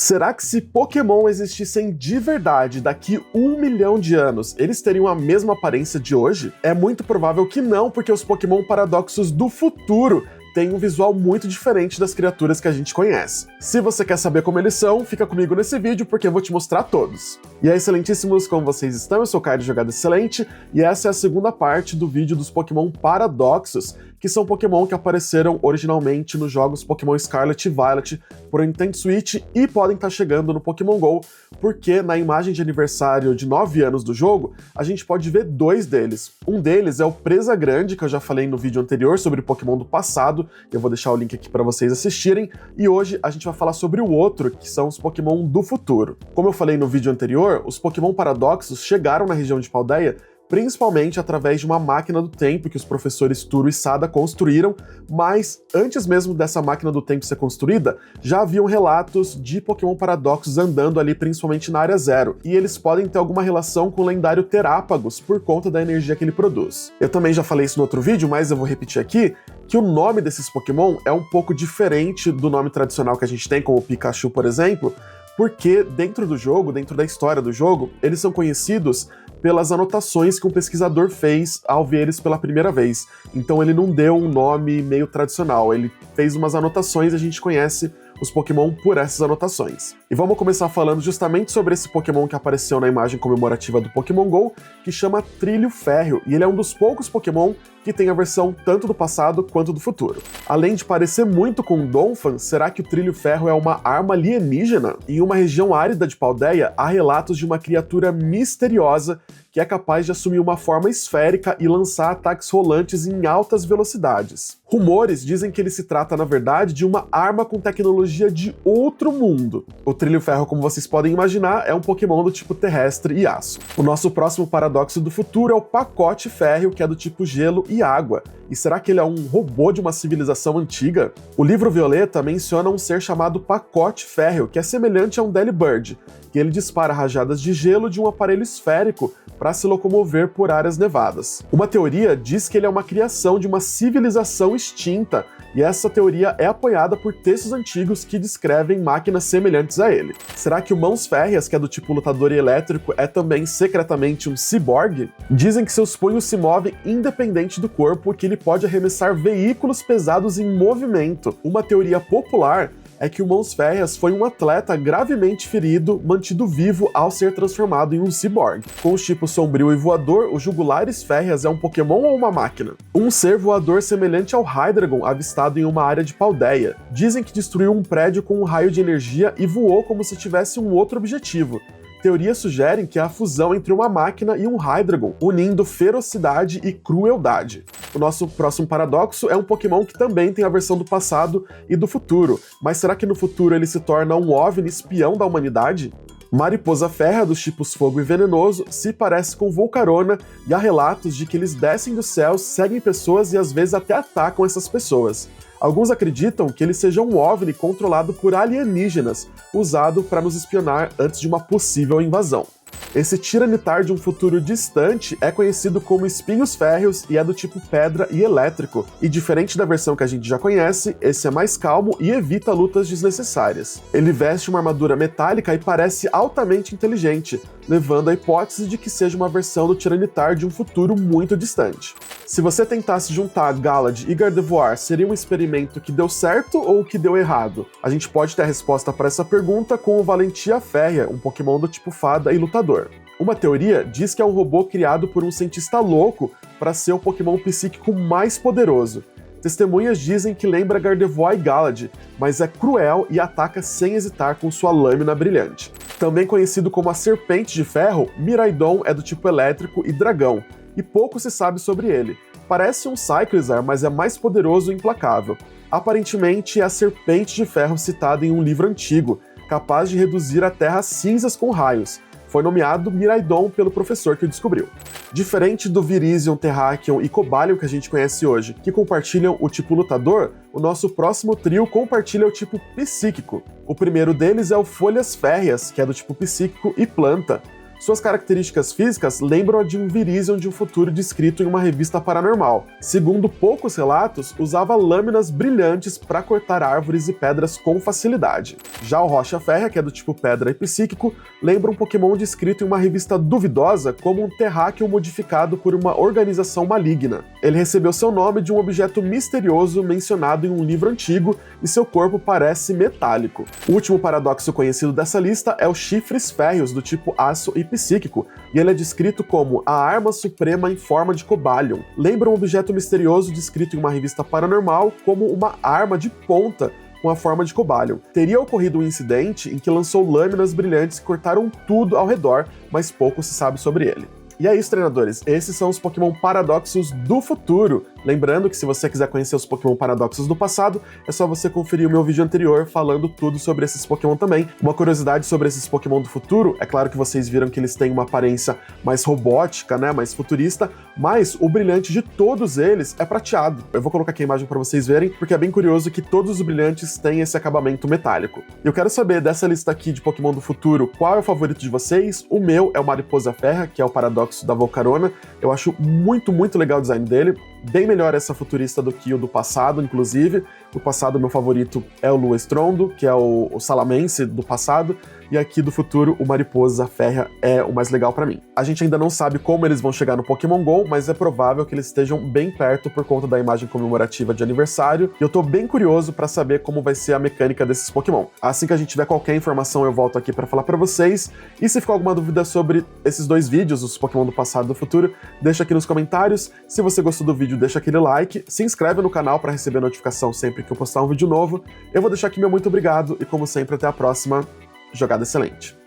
Será que se Pokémon existissem de verdade daqui 1 milhão de anos, eles teriam a mesma aparência de hoje? É muito provável que não, porque os Pokémon paradoxos do futuro têm um visual muito diferente das criaturas que a gente conhece. Se você quer saber como eles são, fica comigo nesse vídeo porque eu vou te mostrar todos. E aí, excelentíssimos, como vocês estão? Eu sou o Caio de Jogada Excelente, e essa é a segunda parte do vídeo dos Pokémon paradoxos, que são Pokémon que apareceram originalmente nos jogos Pokémon Scarlet e Violet por Nintendo Switch e podem estar chegando no Pokémon GO, porque na imagem de aniversário de 9 anos do jogo, a gente pode ver 2 deles. Um deles é o Presa Grande, que eu já falei no vídeo anterior sobre Pokémon do passado, eu vou deixar o link aqui para vocês assistirem, e hoje a gente vai falar sobre o outro, que são os Pokémon do futuro. Como eu falei no vídeo anterior, os Pokémon paradoxos chegaram na região de Paldea principalmente através de uma máquina do tempo que os professores Turo e Sada construíram, mas antes mesmo dessa máquina do tempo ser construída, já haviam relatos de Pokémon paradoxos andando ali principalmente na área 0, e eles podem ter alguma relação com o lendário Terápagos por conta da energia que ele produz. Eu também já falei isso no outro vídeo, mas eu vou repetir aqui, que o nome desses Pokémon é um pouco diferente do nome tradicional que a gente tem, como o Pikachu, por exemplo, porque dentro do jogo, dentro da história do jogo, eles são conhecidos pelas anotações que um pesquisador fez ao ver eles pela primeira vez. Então ele não deu um nome meio tradicional, ele fez umas anotações e a gente conhece os Pokémon por essas anotações. E vamos começar falando justamente sobre esse Pokémon que apareceu na imagem comemorativa do Pokémon GO, que chama Trilho Férreo, e ele é um dos poucos Pokémon que tem a versão tanto do passado quanto do futuro. Além de parecer muito com o Donphan, será que o Trilho Ferro é uma arma alienígena? Em uma região árida de Paldea, há relatos de uma criatura misteriosa que é capaz de assumir uma forma esférica e lançar ataques rolantes em altas velocidades. Rumores dizem que ele se trata, na verdade, de uma arma com tecnologia de outro mundo. O Trilho Ferro, como vocês podem imaginar, é um Pokémon do tipo terrestre e aço. O nosso próximo paradoxo do futuro é o Pacote Férreo, que é do tipo gelo e água. E será que ele é um robô de uma civilização antiga? O livro Violeta menciona um ser chamado Pacote Férreo, que é semelhante a um Delibird, que ele dispara rajadas de gelo de um aparelho esférico para se locomover por áreas nevadas. Uma teoria diz que ele é uma criação de uma civilização extinta, e essa teoria é apoiada por textos antigos que descrevem máquinas semelhantes a ele. Será que o Mãos Férreas, que é do tipo lutador e elétrico, é também secretamente um ciborgue? Dizem que seus punhos se movem independente do corpo e que ele pode arremessar veículos pesados em movimento. Uma teoria popular é que o Mãos Férreas foi um atleta gravemente ferido, mantido vivo ao ser transformado em um ciborgue. Com os tipos sombrio e voador, o Jugulares Férreas é um Pokémon ou uma máquina? Um ser voador semelhante ao Hydreigon avistado em uma área de Paldea. Dizem que destruiu um prédio com um raio de energia e voou como se tivesse um outro objetivo. Teorias sugerem que é a fusão entre uma máquina e um Hydreigon, unindo ferocidade e crueldade. O nosso próximo paradoxo é um Pokémon que também tem a versão do passado e do futuro, mas será que no futuro ele se torna um OVNI espião da humanidade? Mariposa Ferra, dos tipos Fogo e Venenoso, se parece com Volcarona e há relatos de que eles descem dos céus, seguem pessoas e às vezes até atacam essas pessoas. Alguns acreditam que ele seja um OVNI controlado por alienígenas, usado para nos espionar antes de uma possível invasão. Esse Tiranitar de um futuro distante é conhecido como Espinhos Férreos e é do tipo pedra e elétrico, e diferente da versão que a gente já conhece, esse é mais calmo e evita lutas desnecessárias. Ele veste uma armadura metálica e parece altamente inteligente, levando à hipótese de que seja uma versão do Tiranitar de um futuro muito distante. Se você tentasse juntar Galad e Gardevoir, seria um experimento que deu certo ou que deu errado? A gente pode ter a resposta para essa pergunta com o Valentia Férrea, um Pokémon do tipo fada e lutador. Uma teoria diz que é um robô criado por um cientista louco para ser o Pokémon psíquico mais poderoso. Testemunhas dizem que lembra Gardevoir e Galad, mas é cruel e ataca sem hesitar com sua lâmina brilhante. Também conhecido como a Serpente de Ferro, Miraidon é do tipo elétrico e dragão, e pouco se sabe sobre ele. Parece um Cyclizar, mas é mais poderoso e implacável. Aparentemente é a Serpente de Ferro citada em um livro antigo, capaz de reduzir a Terra a cinzas com raios. Foi nomeado Miraidon pelo professor que o descobriu. Diferente do Virizion, Terrakion e Cobalion que a gente conhece hoje, que compartilham o tipo lutador, o nosso próximo trio compartilha o tipo psíquico. O primeiro deles é o Folhas Férreas, que é do tipo psíquico e planta. Suas características físicas lembram a de um Virizion de um futuro descrito em uma revista paranormal. Segundo poucos relatos, usava lâminas brilhantes para cortar árvores e pedras com facilidade. Já o Rocha Férrea, que é do tipo pedra e psíquico, lembra um Pokémon descrito em uma revista duvidosa como um terráqueo modificado por uma organização maligna. Ele recebeu seu nome de um objeto misterioso mencionado em um livro antigo e seu corpo parece metálico. O último paradoxo conhecido dessa lista é o Chifres Férreos, do tipo aço e psíquico, e ele é descrito como a arma suprema em forma de Cobalion. Lembra um objeto misterioso descrito em uma revista paranormal como uma arma de ponta com a forma de Cobalion. Teria ocorrido um incidente em que lançou lâminas brilhantes que cortaram tudo ao redor, mas pouco se sabe sobre ele. E é isso, treinadores, esses são os Pokémon paradoxos do futuro. Lembrando que se você quiser conhecer os Pokémon paradoxos do passado, é só você conferir o meu vídeo anterior falando tudo sobre esses Pokémon também. Uma curiosidade sobre esses Pokémon do futuro, é claro que vocês viram que eles têm uma aparência mais robótica, né, mais futurista, mas o brilhante de todos eles é prateado. Eu vou colocar aqui a imagem para vocês verem, porque é bem curioso que todos os brilhantes têm esse acabamento metálico. E eu quero saber dessa lista aqui de Pokémon do futuro, qual é o favorito de vocês? O meu é o Mariposa Férrea, que é o paradoxo da Volcarona. Eu acho muito legal o design dele, bem melhor essa futurista do que o do passado, inclusive. Do passado, meu favorito é o Luestrondo, que é o Salamense do passado, e aqui do futuro, o Mariposa Férrea é o mais legal pra mim. A gente ainda não sabe como eles vão chegar no Pokémon GO, mas é provável que eles estejam bem perto por conta da imagem comemorativa de aniversário, e eu tô bem curioso pra saber como vai ser a mecânica desses Pokémon. Assim que a gente tiver qualquer informação, eu volto aqui pra falar pra vocês, e se ficou alguma dúvida sobre esses dois vídeos, os Pokémon do passado e do futuro, deixa aqui nos comentários. Se você gostou do vídeo, deixa aquele like, se inscreve no canal pra receber notificação sempre que eu postar um vídeo novo. Eu vou deixar aqui meu muito obrigado, e como sempre, até a próxima. Jogada excelente!